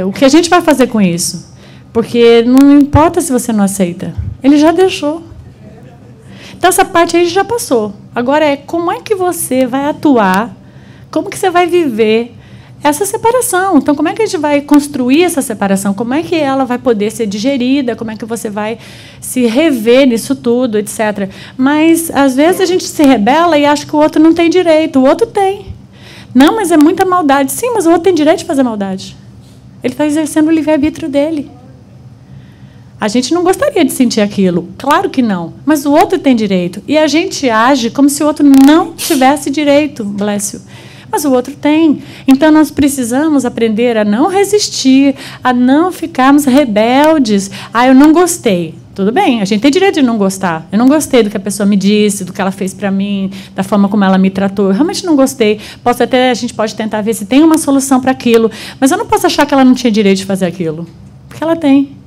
o que a gente vai fazer com isso? Porque não importa se você não aceita. Ele já deixou. Então, essa parte aí já passou. Agora como é que você vai atuar, como que você vai viver essa separação. Então, como é que a gente vai construir essa separação? Como é que ela vai poder ser digerida? Como é que você vai se rever nisso tudo, etc. Mas, às vezes, a gente se rebela e acha que o outro não tem direito. O outro tem. Não, mas é muita maldade. Sim, mas o outro tem direito de fazer maldade. Ele está exercendo o livre-arbítrio dele. A gente não gostaria de sentir aquilo. Claro que não. Mas o outro tem direito. E a gente age como se o outro não tivesse direito, Blessio. Mas o outro tem. Então, nós precisamos aprender a não resistir, a não ficarmos rebeldes. Ah, eu não gostei. Tudo bem, a gente tem direito de não gostar. Eu não gostei do que a pessoa me disse, do que ela fez para mim, da forma como ela me tratou. Eu realmente não gostei. A gente pode tentar ver se tem uma solução para aquilo, mas eu não posso achar que ela não tinha direito de fazer aquilo. Porque ela tem.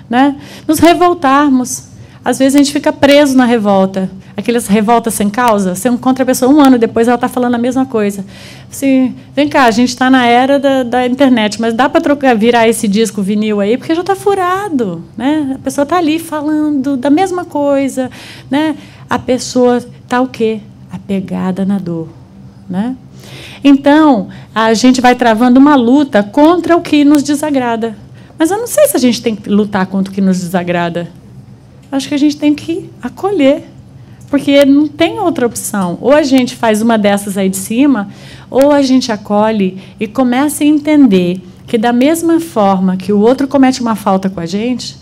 Né? Nos revoltarmos. Às vezes a gente fica preso na revolta. Aquelas revoltas sem causa. Você encontra a pessoa 1 ano depois, ela está falando a mesma coisa. Assim, vem cá, a gente está na era da internet, mas dá para virar esse disco vinil aí, porque já está furado. Né? A pessoa está ali falando da mesma coisa. Né? A pessoa está o quê? Apegada na dor. Né? Então, a gente vai travando uma luta contra o que nos desagrada. Mas eu não sei se a gente tem que lutar contra o que nos desagrada. Acho que a gente tem que acolher, porque não tem outra opção. Ou a gente faz uma dessas aí de cima, ou a gente acolhe e começa a entender que, da mesma forma que o outro comete uma falta com a gente,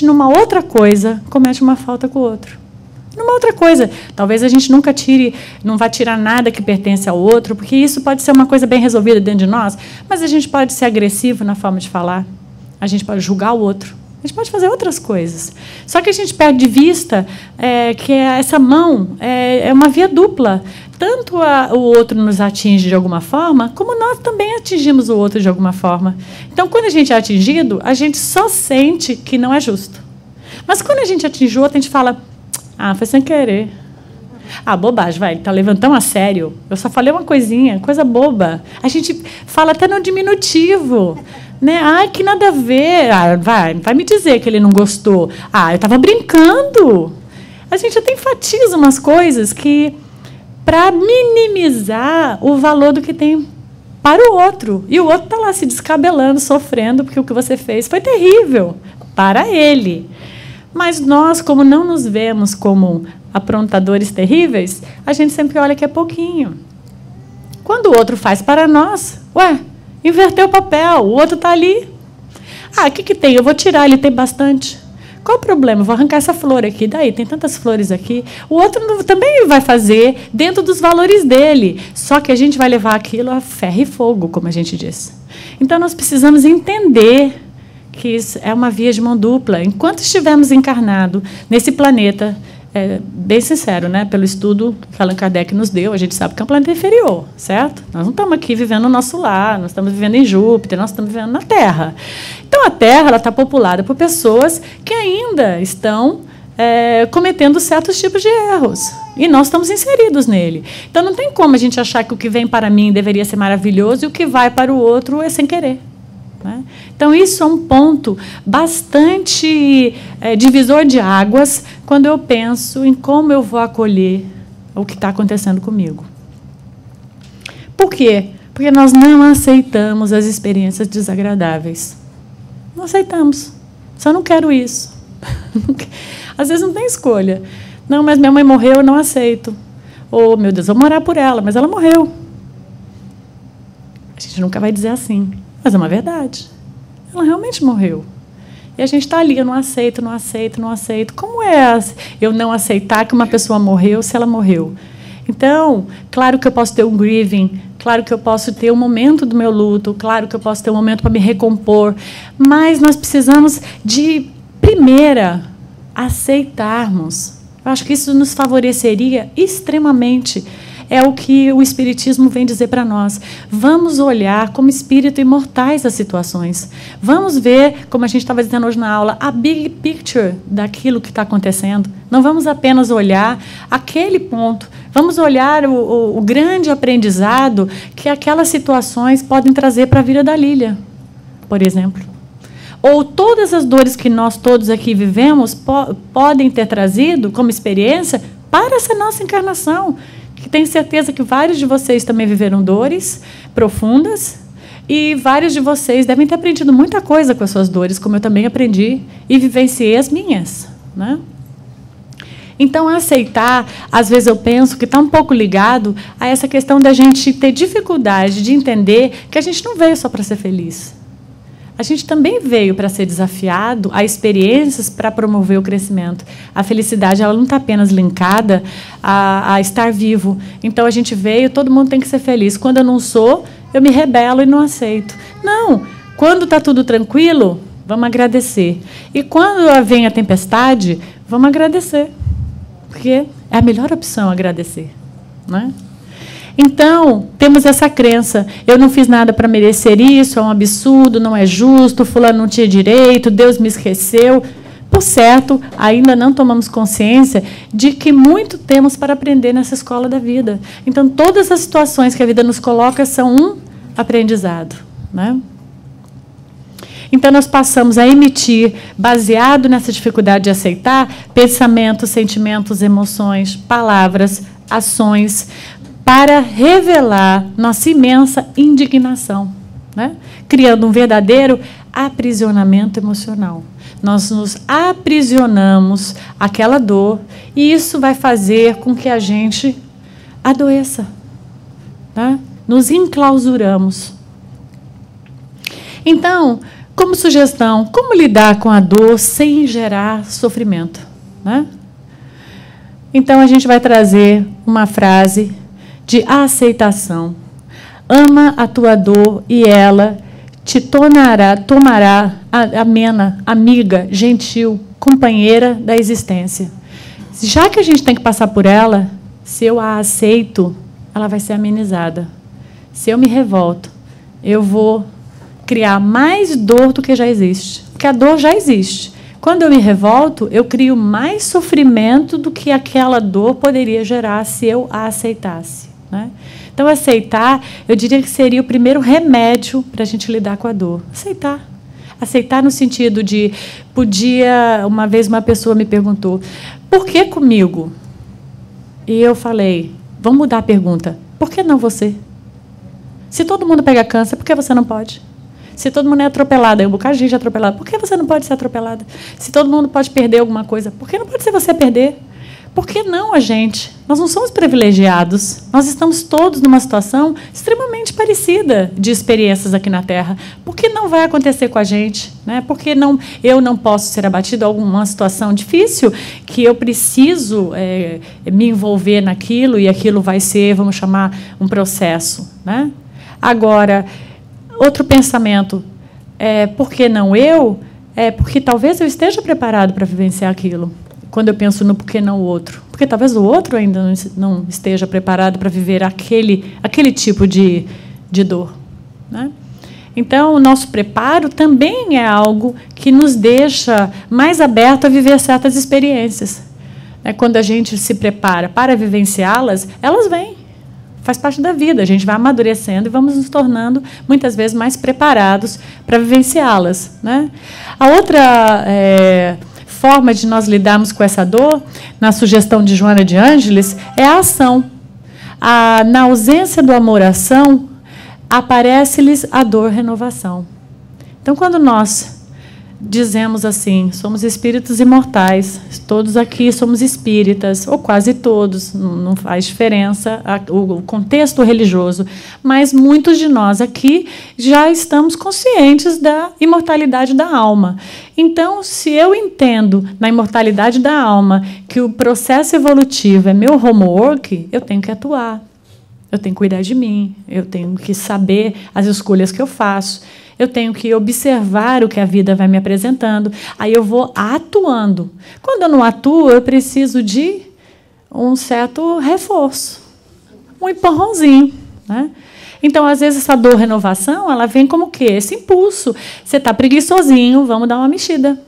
numa outra coisa, comete uma falta com o outro. Numa outra coisa. Talvez a gente nunca não vá tirar nada que pertence ao outro, porque isso pode ser uma coisa bem resolvida dentro de nós, mas a gente pode ser agressivo na forma de falar, a gente pode julgar o outro. A gente pode fazer outras coisas. Só que a gente perde de vista que essa mão é uma via dupla. Tanto o outro nos atinge de alguma forma, como nós também atingimos o outro de alguma forma. Então, quando a gente é atingido, a gente só sente que não é justo. Mas, quando a gente atinge o outro, a gente fala, foi sem querer. Bobagem, vai, ele está levantando a sério. Eu só falei uma coisinha, coisa boba. A gente fala até no diminutivo. Né? Que nada a ver. Vai me dizer que ele não gostou. Eu estava brincando. A gente até enfatiza umas coisas que para minimizar o valor do que tem para o outro. E o outro está lá se descabelando, sofrendo, porque o que você fez foi terrível para ele. Mas nós, como não nos vemos como aprontadores terríveis, a gente sempre olha que é pouquinho. Quando o outro faz para nós, inverteu o papel, o outro está ali. O que tem? Eu vou tirar, ele tem bastante. Qual o problema? Eu vou arrancar essa flor aqui, daí tem tantas flores aqui. O outro também vai fazer dentro dos valores dele. Só que a gente vai levar aquilo a ferro e fogo, como a gente diz. Então, nós precisamos entender que isso é uma via de mão dupla. Enquanto estivermos encarnados nesse planeta, bem sincero, né? Pelo estudo que Allan Kardec nos deu, a gente sabe que é um planeta inferior, certo? Nós não estamos aqui vivendo o nosso lar, nós estamos vivendo em Júpiter, nós estamos vivendo na Terra. Então, a Terra está populada por pessoas que ainda estão cometendo certos tipos de erros. E nós estamos inseridos nele. Então, não tem como a gente achar que o que vem para mim deveria ser maravilhoso e o que vai para o outro é sem querer. Né? Então, isso é um ponto bastante divisor de águas quando eu penso em como eu vou acolher o que está acontecendo comigo. Por quê? Porque nós não aceitamos as experiências desagradáveis. Não aceitamos. Só não quero isso. Às vezes não tem escolha. Não, mas minha mãe morreu, eu não aceito. Ou, meu Deus, eu vou morar por ela, mas ela morreu. A gente nunca vai dizer assim. Mas é uma verdade. Ela realmente morreu. E a gente está ali, eu não aceito, não aceito, não aceito. Como é eu não aceitar que uma pessoa morreu se ela morreu? Então, claro que eu posso ter um grieving, claro que eu posso ter um momento do meu luto, claro que eu posso ter um momento para me recompor, mas nós precisamos de, primeira, aceitarmos. Eu acho que isso nos favoreceria extremamente. É o que o Espiritismo vem dizer para nós. Vamos olhar como espírito imortais as situações. Vamos ver, como a gente estava dizendo hoje na aula, a big picture daquilo que está acontecendo. Não vamos apenas olhar aquele ponto. Vamos olhar o grande aprendizado que aquelas situações podem trazer para a vida da Lília, por exemplo. Ou todas as dores que nós todos aqui vivemos podem ter trazido como experiência para essa nossa encarnação. Que tenho certeza que vários de vocês também viveram dores profundas, E vários de vocês devem ter aprendido muita coisa com as suas dores, como eu também aprendi e vivenciei as minhas, né? Então, aceitar, às vezes eu penso que está um pouco ligado a essa questão da gente ter dificuldade de entender que a gente não veio só para ser feliz. A gente também veio para ser desafiado a experiências para promover o crescimento. A felicidade, ela não está apenas linkada a estar vivo. Então, a gente veio, todo mundo tem que ser feliz. Quando eu não sou, eu me rebelo e não aceito. Não, quando está tudo tranquilo, vamos agradecer. E quando vem a tempestade, vamos agradecer. Porque é a melhor opção agradecer, né? Então, temos essa crença, eu não fiz nada para merecer isso, é um absurdo, não é justo, fulano não tinha direito, Deus me esqueceu. Por certo, ainda não tomamos consciência de que muito temos para aprender nessa escola da vida. Então, todas as situações que a vida nos coloca são um aprendizado, né? Então, nós passamos a emitir, baseado nessa dificuldade de aceitar, pensamentos, sentimentos, emoções, palavras, ações, para revelar nossa imensa indignação, né? Criando um verdadeiro aprisionamento emocional. Nós nos aprisionamos àquela dor e isso vai fazer com que a gente adoeça, tá? Nos enclausuramos. Então, como sugestão, como lidar com a dor sem gerar sofrimento, né? Então, a gente vai trazer uma frase de aceitação. Ama a tua dor e ela te tomará amena, amiga, gentil, companheira da existência. Já que a gente tem que passar por ela, se eu a aceito, ela vai ser amenizada. Se eu me revolto, eu vou criar mais dor do que já existe. Porque a dor já existe. Quando eu me revolto, eu crio mais sofrimento do que aquela dor poderia gerar se eu a aceitasse, né? Então, aceitar, eu diria que seria o primeiro remédio para a gente lidar com a dor. Aceitar. Aceitar no sentido de, uma vez uma pessoa me perguntou, por que comigo? E eu falei, vamos mudar a pergunta, por que não você? Se todo mundo pega câncer, por que você não pode? Se todo mundo é atropelado, um bocado de gente é atropelada, por que você não pode ser atropelada? Se todo mundo pode perder alguma coisa, por que não pode ser você perder? Por que não a gente? Nós não somos privilegiados. Nós estamos todos numa situação extremamente parecida de experiências aqui na Terra. Por que não vai acontecer com a gente, né? Por que eu não posso ser abatido a alguma situação difícil que eu preciso me envolver naquilo e aquilo vai ser, vamos chamar, um processo, né? Agora, outro pensamento, por que não eu? Porque talvez eu esteja preparado para vivenciar aquilo. Quando eu penso no por que não o outro. Porque talvez o outro ainda não esteja preparado para viver aquele tipo de dor, né? Então, o nosso preparo também é algo que nos deixa mais aberto a viver certas experiências. Quando a gente se prepara para vivenciá-las, elas vêm. Faz parte da vida. A gente vai amadurecendo e vamos nos tornando, muitas vezes, mais preparados para vivenciá-las, né? A outra forma de nós lidarmos com essa dor, na sugestão de Joana de Ângeles, é a ação. Na ausência do amor-ação, aparece-lhes a dor-renovação. Então, quando nós dizemos assim, somos espíritos imortais, todos aqui somos espíritas, ou quase todos, não faz diferença o contexto religioso, mas muitos de nós aqui já estamos conscientes da imortalidade da alma. Então, se eu entendo na imortalidade da alma que o processo evolutivo é meu homework, eu tenho que atuar, eu tenho que cuidar de mim, eu tenho que saber as escolhas que eu faço, eu tenho que observar o que a vida vai me apresentando. Aí eu vou atuando. Quando eu não atuo, eu preciso de um certo reforço, um empurrãozinho, né? Então, às vezes, essa dor-renovação, ela vem como o quê? Esse impulso. Você está preguiçosinho, vamos dar uma mexida.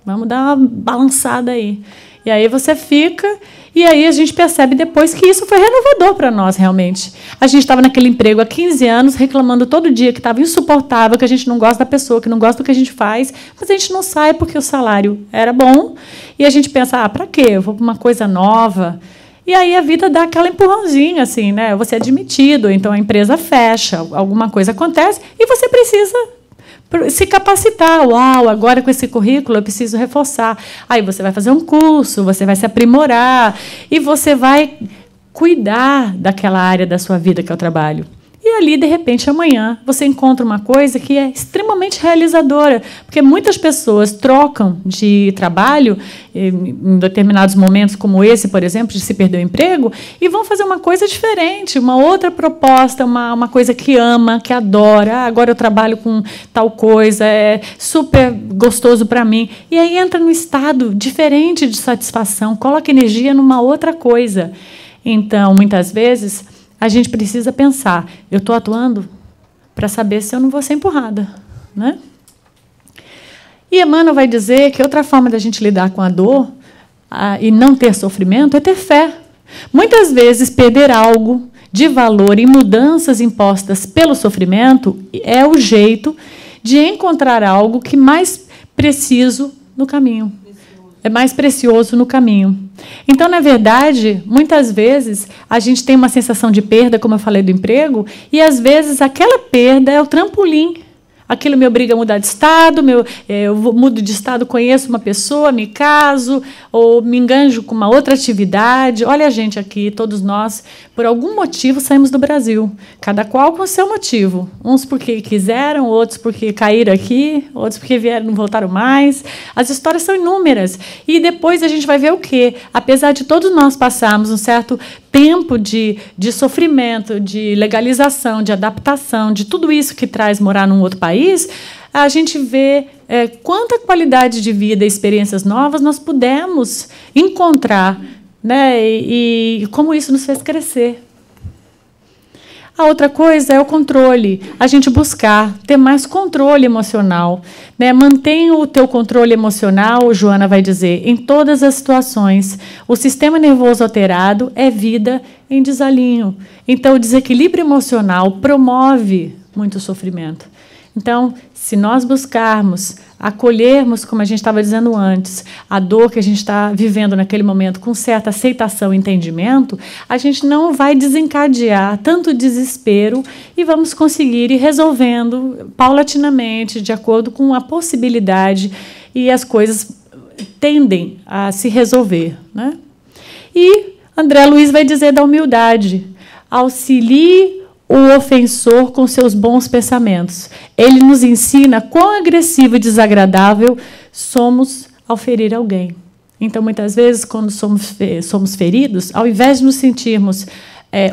Vamos dar uma balançada aí. E aí você fica, e aí a gente percebe depois que isso foi renovador para nós, realmente. A gente estava naquele emprego há 15 anos, reclamando todo dia que estava insuportável, que a gente não gosta da pessoa, que não gosta do que a gente faz, mas a gente não sai porque o salário era bom, e a gente pensa, para quê? Eu vou para uma coisa nova. E aí a vida dá aquela empurrãozinha, assim, né? Você é admitido, então a empresa fecha, alguma coisa acontece e você precisa se capacitar. Uau, agora com esse currículo eu preciso reforçar. Aí você vai fazer um curso, você vai se aprimorar e você vai cuidar daquela área da sua vida que é o trabalho. E ali, de repente, amanhã, você encontra uma coisa que é extremamente realizadora, porque muitas pessoas trocam de trabalho em determinados momentos, como esse, por exemplo, de se perder o emprego, e vão fazer uma coisa diferente, uma outra proposta, uma coisa que ama, que adora. Agora eu trabalho com tal coisa, é super gostoso para mim. E aí entra num estado diferente de satisfação, coloca energia numa outra coisa. Então, muitas vezes, a gente precisa pensar, eu estou atuando para saber se eu não vou ser empurrada, né? E Emmanuel vai dizer que outra forma da gente lidar com a dor e não ter sofrimento é ter fé. Muitas vezes, perder algo de valor e mudanças impostas pelo sofrimento é o jeito de encontrar algo que mais preciso no caminho. É mais precioso no caminho. Então, na verdade, muitas vezes a gente tem uma sensação de perda, como eu falei do emprego, e às vezes aquela perda é o trampolim. Aquilo me obriga a mudar de estado, eu mudo de estado, conheço uma pessoa, me caso, ou me enganjo com uma outra atividade. Olha a gente aqui, todos nós, por algum motivo saímos do Brasil, cada qual com o seu motivo. Uns porque quiseram, outros porque caíram aqui, outros porque vieram e não voltaram mais. As histórias são inúmeras. E depois a gente vai ver o quê? Apesar de todos nós passarmos um certo tempo de sofrimento, de legalização, de adaptação, de tudo isso que traz morar num outro país, a gente vê quanta qualidade de vida e experiências novas nós pudemos encontrar, né? E como isso nos fez crescer. A outra coisa é o controle, a gente buscar ter mais controle emocional, né? Mantenha o teu controle emocional, Joana vai dizer, em todas as situações. O sistema nervoso alterado é vida em desalinho. Então, o desequilíbrio emocional promove muito sofrimento. Então, se nós buscarmos, acolhermos, como a gente estava dizendo antes, a dor que a gente está vivendo naquele momento com certa aceitação e entendimento, a gente não vai desencadear tanto desespero e vamos conseguir ir resolvendo paulatinamente, de acordo com a possibilidade, e as coisas tendem a se resolver, né? E André Luiz vai dizer da humildade. Auxilie o ofensor com seus bons pensamentos. Ele nos ensina quão agressivo e desagradável somos ao ferir alguém. Então, muitas vezes, quando somos feridos, ao invés de nos sentirmos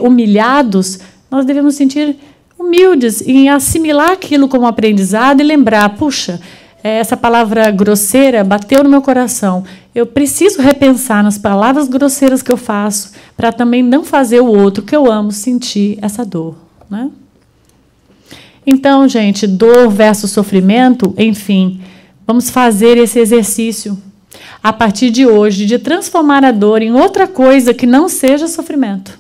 humilhados, nós devemos sentir humildes em assimilar aquilo como aprendizado e lembrar, puxa, essa palavra grosseira bateu no meu coração. Eu preciso repensar nas palavras grosseiras que eu faço para também não fazer o outro que eu amo sentir essa dor, né? Então, gente, dor versus sofrimento, enfim, vamos fazer esse exercício a partir de hoje de transformar a dor em outra coisa que não seja sofrimento.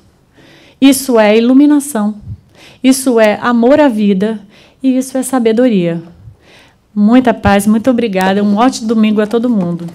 Isso é iluminação, isso é amor à vida e isso é sabedoria. Muita paz, muito obrigada. Um ótimo domingo a todo mundo.